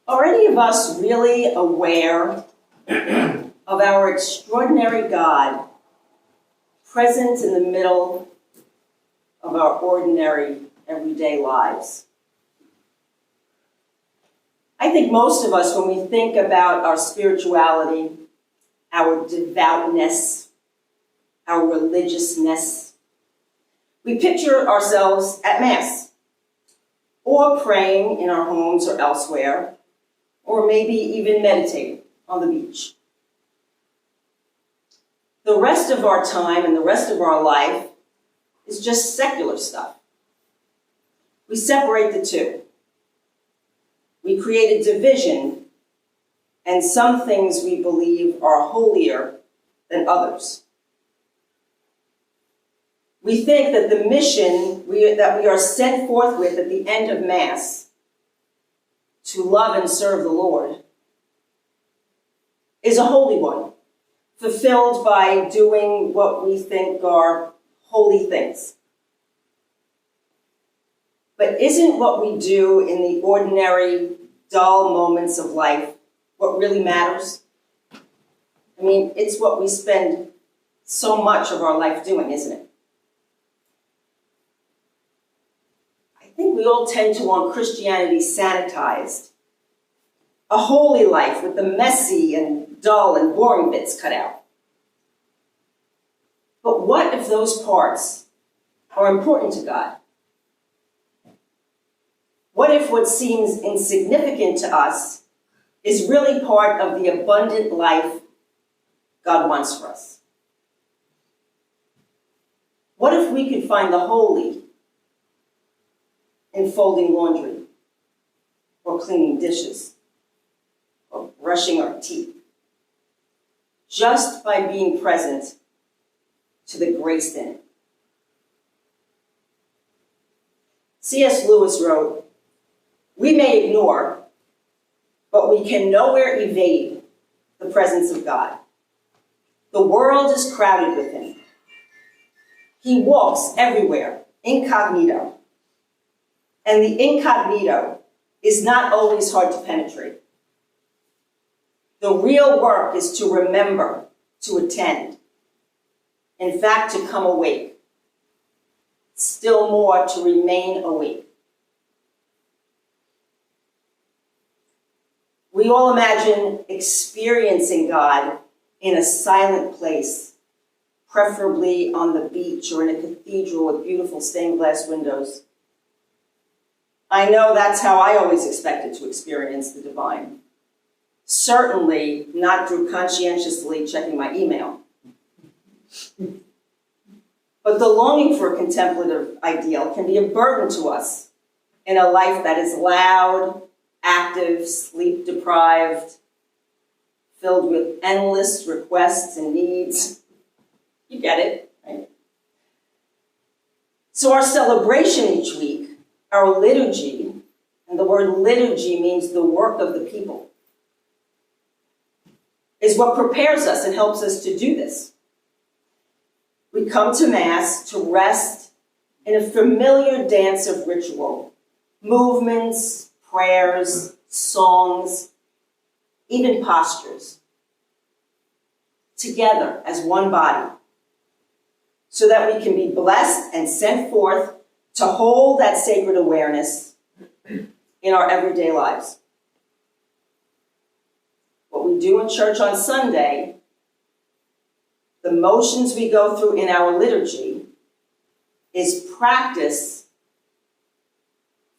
Are any of us really aware of our extraordinary God present in the middle of our ordinary, everyday lives? I think most of us, when we think about our spirituality, our devoutness, our religiousness, we picture ourselves at Mass, or praying in our homes or elsewhere, or maybe even meditating on the beach. The rest of our time and the rest of our life is just secular stuff. We separate the two. We create a division, and some things we believe are holier than others. We think that the mission that we are sent forth with at the end of Mass, to love and serve the Lord, is a holy one, fulfilled by doing what we think are holy things. But isn't what we do in the ordinary, dull moments of life what really matters? I mean, it's what we spend so much of our life doing, isn't it? I think we all tend to want Christianity sanitized, a holy life with the messy and dull and boring bits cut out. But what if those parts are important to God? What if what seems insignificant to us is really part of the abundant life God wants for us? What if we could find the holy in folding laundry, or cleaning dishes, or brushing our teeth, just by being present to the grace in it? C.S. Lewis wrote, "We may ignore, but we can nowhere evade the presence of God. The world is crowded with him. He walks everywhere, incognito. And the incognito is not always hard to penetrate. The real work is to remember, to attend. In fact, to come awake. Still more, to remain awake." We all imagine experiencing God in a silent place, preferably on the beach or in a cathedral with beautiful stained glass windows. I know that's how I always expected to experience the divine. Certainly not through conscientiously checking my email. But the longing for a contemplative ideal can be a burden to us in a life that is loud, active, sleep-deprived, filled with endless requests and needs. You get it, right? So our celebration each week, our liturgy, and the word liturgy means the work of the people, is what prepares us and helps us to do this. We come to Mass to rest in a familiar dance of ritual, movements, prayers, songs, even postures, together as one body, so that we can be blessed and sent forth to hold that sacred awareness in our everyday lives. What we do in church on Sunday, the motions we go through in our liturgy, is practice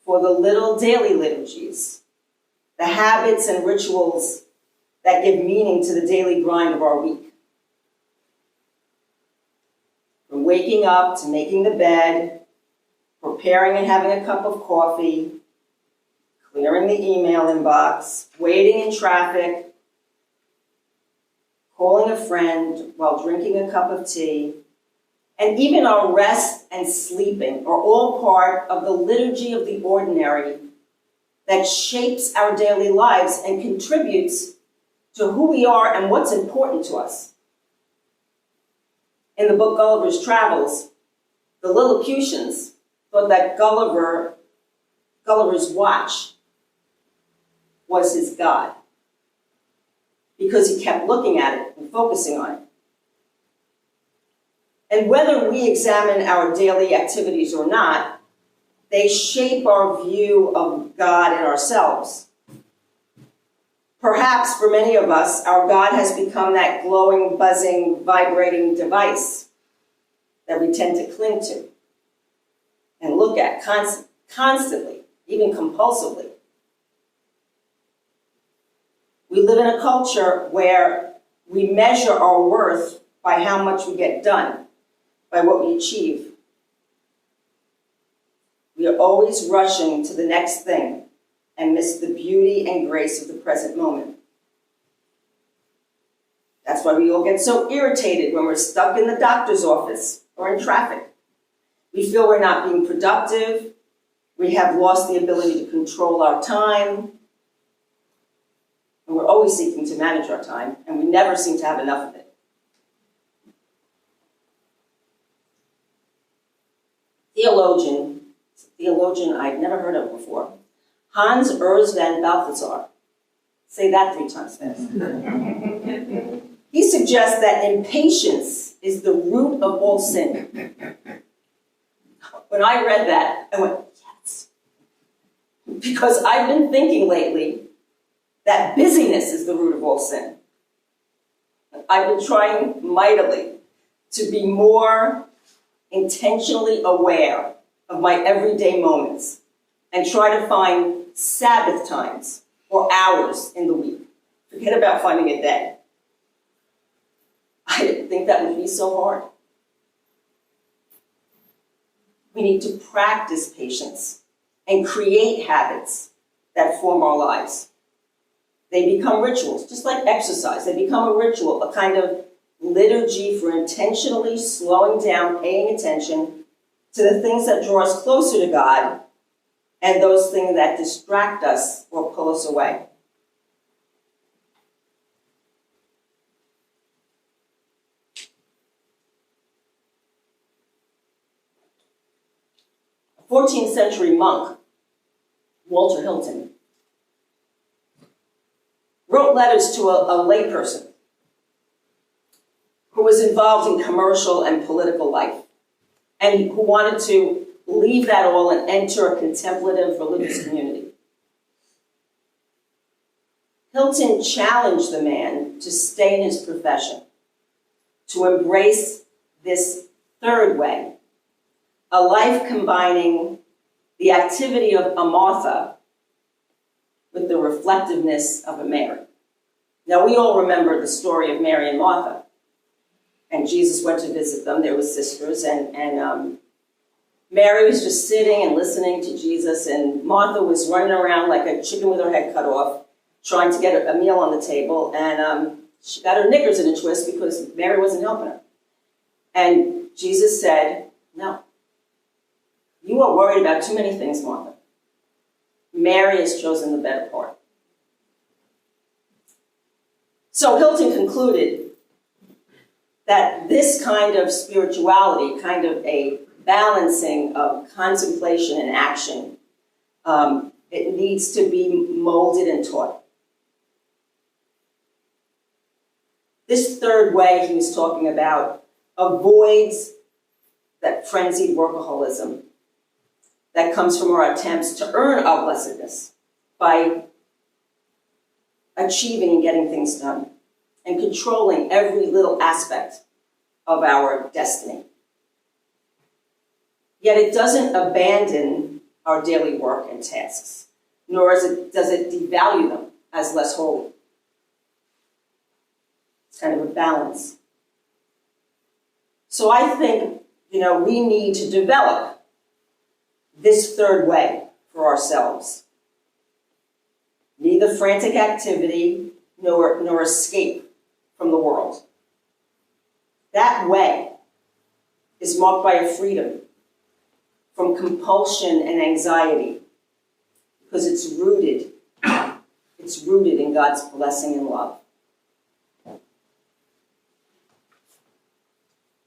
for the little daily liturgies, the habits and rituals that give meaning to the daily grind of our week. From waking up to making the bed, preparing and having a cup of coffee, clearing the email inbox, waiting in traffic, calling a friend while drinking a cup of tea, and even our rest and sleeping are all part of the liturgy of the ordinary that shapes our daily lives and contributes to who we are and what's important to us. In the book Gulliver's Travels, the Lilliputians thought that Gulliver's watch was his God, because he kept looking at it and focusing on it. And whether we examine our daily activities or not, they shape our view of God and ourselves. Perhaps for many of us, our God has become that glowing, buzzing, vibrating device that we tend to cling to and look at constantly, even compulsively. We live in a culture where we measure our worth by how much we get done, by what we achieve. We are always rushing to the next thing and miss the beauty and grace of the present moment. That's why we all get so irritated when we're stuck in the doctor's office or in traffic. We feel we're not being productive. We have lost the ability to control our time. And we're always seeking to manage our time, and we never seem to have enough of it. Theologian I'd never heard of before, Hans Urs van Balthasar. Say that 3 times fast. He suggests that impatience is the root of all sin. When I read that, I went, yes. Because I've been thinking lately that busyness is the root of all sin. I've been trying mightily to be more intentionally aware of my everyday moments and try to find Sabbath times or hours in the week. Forget about finding a day. I didn't think that would be so hard. We need to practice patience and create habits that form our lives. They become rituals, just like exercise. They become a ritual, a kind of liturgy for intentionally slowing down, paying attention to the things that draw us closer to God and those things that distract us or pull us away. A 14th century monk, Walter Hilton, wrote letters to a layperson who was involved in commercial and political life and who wanted to leave that all and enter a contemplative religious community. Hilton challenged the man to stay in his profession, to embrace this third way, a life combining the activity of a Martha with the reflectiveness of a Mary. Now, we all remember the story of Mary and Martha. And Jesus went to visit them. They were sisters. And Mary was just sitting and listening to Jesus. And Martha was running around like a chicken with her head cut off, trying to get a meal on the table. And she got her knickers in a twist because Mary wasn't helping her. And Jesus said, no, you are worried about too many things, Martha. Mary has chosen the better part. So Hilton concluded that this kind of spirituality, kind of a balancing of contemplation and action, it needs to be molded and taught. This third way he was talking about avoids that frenzied workaholism that comes from our attempts to earn our blessedness by achieving and getting things done and controlling every little aspect of our destiny. Yet it doesn't abandon our daily work and tasks, nor does it devalue them as less holy. It's kind of a balance. So I think, we need to develop this third way for ourselves. Neither frantic activity nor escape from the world. That way is marked by a freedom from compulsion and anxiety because it's rooted in God's blessing and love.